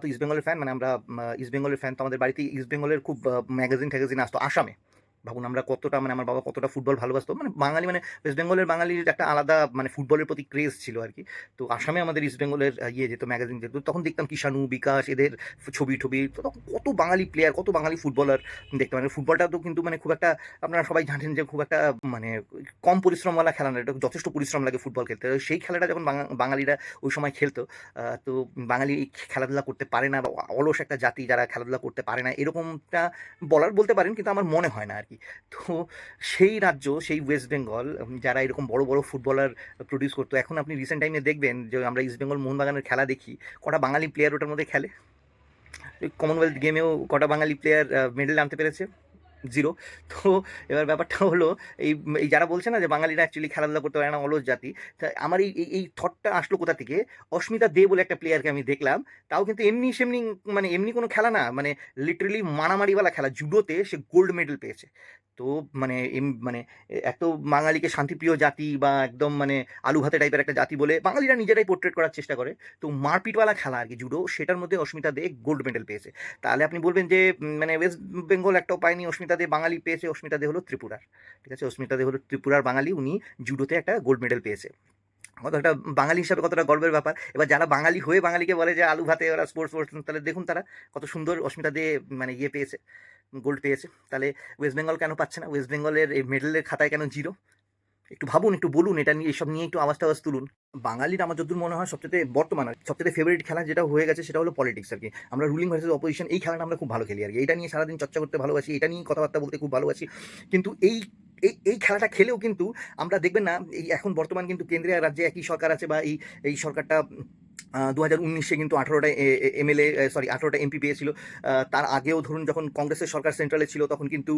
তো ইস্ট বেঙ্গলের ফ্যান, মানে আমরা ইস্ট বেঙ্গলের ফ্যান। তো আমাদের বাড়িতে ইস্ট বেঙ্গলের খুব ম্যাগাজিন আসতো আসামে। ভাবুন আমরা কতটা, মানে আমার বাবা কতটা ফুটবল ভালোবাসতো। মানে বাঙালি, মানে ওয়েস্ট বেঙ্গলের বাঙালির একটা আলাদা মানে ফুটবলের প্রতি ক্রেজ ছিল আর কি। তো আসামে আমাদের ইস্ট বেঙ্গলের ইয়ে যেত, ম্যাগাজিন যেত, তখন দেখতাম কিষাণু, বিকাশ, এদের ছবি টবি। তো তখন কত বাঙালি প্লেয়ার, কত বাঙালি ফুটবলার দেখতাম। মানে ফুটবলটা তো কিন্তু মানে খুব একটা, আপনারা সবাই জানেন যে খুব একটা মানে কম পরিশ্রমওয়ালা খেলা না, এটা যথেষ্ট পরিশ্রম লাগে ফুটবল খেলতে। সেই খেলাটা যখন বাঙালিরা ওই সময় খেলতো, তো বাঙালি খেলাধুলা করতে পারে না বা অলস একটা জাতি যারা খেলাধুলা করতে পারে না, এরকমটা বলতে পারেন, কিন্তু আমার মনে হয় না আর কি। তো সেই রাজ্য, সেই ওয়েস্ট বেঙ্গল, যারা এরকম বড় বড় ফুটবলার প্রডিউস করতো, এখন আপনি রিসেন্ট টাইমে দেখবেন যে আমরা ইস্ট বেঙ্গল মোহনবাগানের খেলা দেখি, কটা বাঙালি প্লেয়ার ওটার মধ্যে খেলে? কমনওয়েলথ গেমেও কটা বাঙালি প্লেয়ার মেডেল আনতে পেরেছে? জিরো। তো এবার ব্যাপারটা হলো, এই এই যারা বলছে না যে বাঙালিরা অ্যাকচুয়ালি খেলাধুলা করতে পারে না, অলস জাতি, তা আমার এই থটটা আসলো কোথা থেকে? অস্মিতা দে বলে একটা প্লেয়ারকে আমি দেখলাম, তাও কিন্তু এমনি সেমনি, মানে এমনি কোনো খেলা না, মানে লিটারেলি মারামারিওয়ালা খেলা, জুডোতে সে গোল্ড মেডেল পেয়েছে। তো মানে মানে এত বাঙালিকে শান্তিপ্রিয় জাতি বা একদম মানে আলু ভাতে টাইপের একটা জাতি বলে বাঙালিরা নিজেরাই পোর্ট্রেট করার চেষ্টা করে। তো মারপিটওয়ালা খেলা আর কি জুডো, সেটার মধ্যে অস্মিতা দে গোল্ড মেডেল পেয়েছে। তাহলে আপনি বলবেন যে মানে ওয়েস্ট বেঙ্গল একটাও পায়নি, অস্মিতা দে বাঙালি পেয়েছে। অস্মিতা দে হলো ত্রিপুরার, ঠিক আছে? অস্মিতা দে হলো ত্রিপুরার বাঙালি, উনি জুডোতে একটা গোল্ড মেডেল পেয়েছে। কত একটা বাঙালি হিসাবে কতটা গর্বের ব্যাপার। এবার যারা বাঙালি হয়ে বাঙালিকে বলে যে আলু ভাতে ওরা স্পোর্টস স্পোর্টস, তাহলে দেখুন তারা কত সুন্দর অস্মিতা দে মানে ইয়ে পেয়েছে, গোল্ড পেয়েছে। তাহলে ওয়েস্ট বেঙ্গল কেন পাচ্ছে না? ওয়েস্ট বেঙ্গলের এই মেডেলের খাতায় কেন জিরো? একটু ভাবুন, একটু বলুন, এটা নিয়ে, এসব নিয়ে একটু আওয়াজ টাওয়াজ তুলুন। বাঙালির আমার যতদূর মনে হয় সবচেয়ে বর্তমান আর সবচেয়ে ফেভারিট খেলা যেটা হয়ে গেছে সেটা হলো পলিটিক্স আর কি। আমরা রুলিং ভার্সেস অপোজিশন, এই খেলাটা আমরা খুব ভালো খেলি আর কি। এটা নিয়ে সারাদিন চর্চা করতে ভালোবাসি, এটা নিয়ে কথাবার্তা বলতে খুব ভালোবাসি। কিন্তু এই এই এই খেলাটা খেলেও কিন্তু আমরা দেখবেন না, এই এখন বর্তমান কিন্তু কেন্দ্রে আর রাজ্যে একই সরকার আছে, বা এই সরকারটা 2019-এ কিন্তু 18টা এমএলএ, সরি 18টা এমপি পেয়েছিল। তার আগেও ধরুন যখন কংগ্রেসের সরকার সেন্ট্রালে ছিল, তখন কিন্তু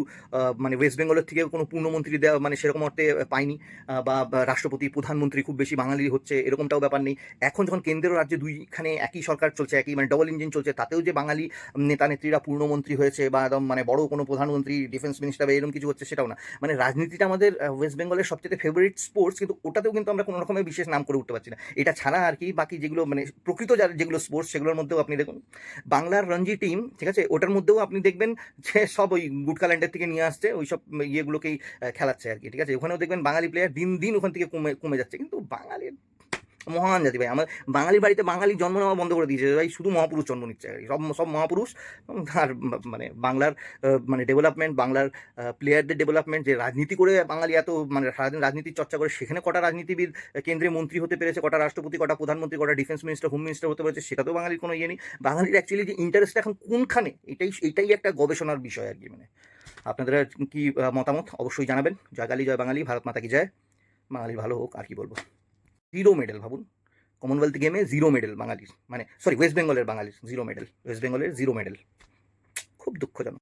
মানে ওয়েস্ট বেঙ্গলের থেকেও কোনো পূর্ণমন্ত্রী দেওয়া মানে সেরকম অর্থে পায়নি। বা রাষ্ট্রপতি, প্রধানমন্ত্রী খুব বেশি বাঙালি হচ্ছে এরকমটাও ব্যাপার নেই। এখন যখন কেন্দ্র রাজ্যে দুইখানে একই সরকার চলছে, একই মানে ডবল ইঞ্জিন চলছে, তাতেও যে বাঙালি নেতা নেত্রীরা পূর্ণমন্ত্রী হয়েছে বা একদম মানে বড় কোনো প্রধানমন্ত্রী, ডিফেন্স মিনিস্টার বা এরকম কিছু হচ্ছে, সেটাও না। মানে রাজনীতিটা আমাদের ওয়েস্ট বেঙ্গলের সবচেয়ে ফেভারিট স্পোর্টস, কিন্তু ওটাতেও কিন্তু আমরা কোনো রকমের বিশেষ নাম করে উঠতে পারছি না। এটা ছাড়া আর কি বাকি যেগুলো মানে প্রকৃত যেগুলো স্পোর্টস, সেগুলোর মধ্যেও আপনি দেখুন বাংলার রঞ্জি টিম, ঠিক আছে, ওটার মধ্যেও আপনি দেখবেন যে সব ওই গুটকাল্যান্ডের থেকে নিয়ে আসছে, ওই সব ইয়েগুলোকেই খেলাচ্ছে আর কি, ঠিক আছে? ওখানেও দেখবেন বাঙালি প্লেয়ার দিন দিন ওখান থেকে কমে কমে যাচ্ছে। কিন্তু বাঙালির মহান জাতি ভাই, আমার বাঙালির বাড়িতে বাঙালি জন্ম নেওয়া বন্ধ করে দিয়েছে ভাই, শুধু মহাপুরুষ জন্ম নিচ্ছে আর কি। সব সব মহাপুরুষ। আর মানে বাংলার মানে ডেভেলপমেন্ট, বাংলার প্লেয়ারদের ডেভেলপমেন্ট, যে রাজনীতি করে বাঙালি এত মানে সারাদিন রাজনীতির চর্চা করে, সেখানে কটা রাজনীতিবিদ কেন্দ্রীয় মন্ত্রী হতে পেরেছে, কটা রাষ্ট্রপতি, কটা প্রধানমন্ত্রী, কটা ডিফেন্স মিনিস্টার, হোম মিনিস্টার হতে পেরেছে, সেটাতেও বাঙালির কোনো ইয়ে নেই। বাঙালির অ্যাকচুয়ালি যে ইন্টারেস্ট এখন কোনখানে, এটাই একটা গবেষণার বিষয় আর কি। মানে আপনাদের কি মতামত অবশ্যই জানাবেন। জয় কালী, জয় বাঙালি, ভারত মাতা কি জয়। বাঙালির ভালো হোক, আর কি বলবো। জিরো মেডেল ভাবুন, কমনওয়েলথ গেমে জিরো মেডেল বাঙালির, মানে সরি ওয়েস্ট বেঙ্গলের বাঙালির জিরো মেডেল, ওয়েস্ট বেঙ্গলের জিরো মেডেল। খুব দুঃখজনক।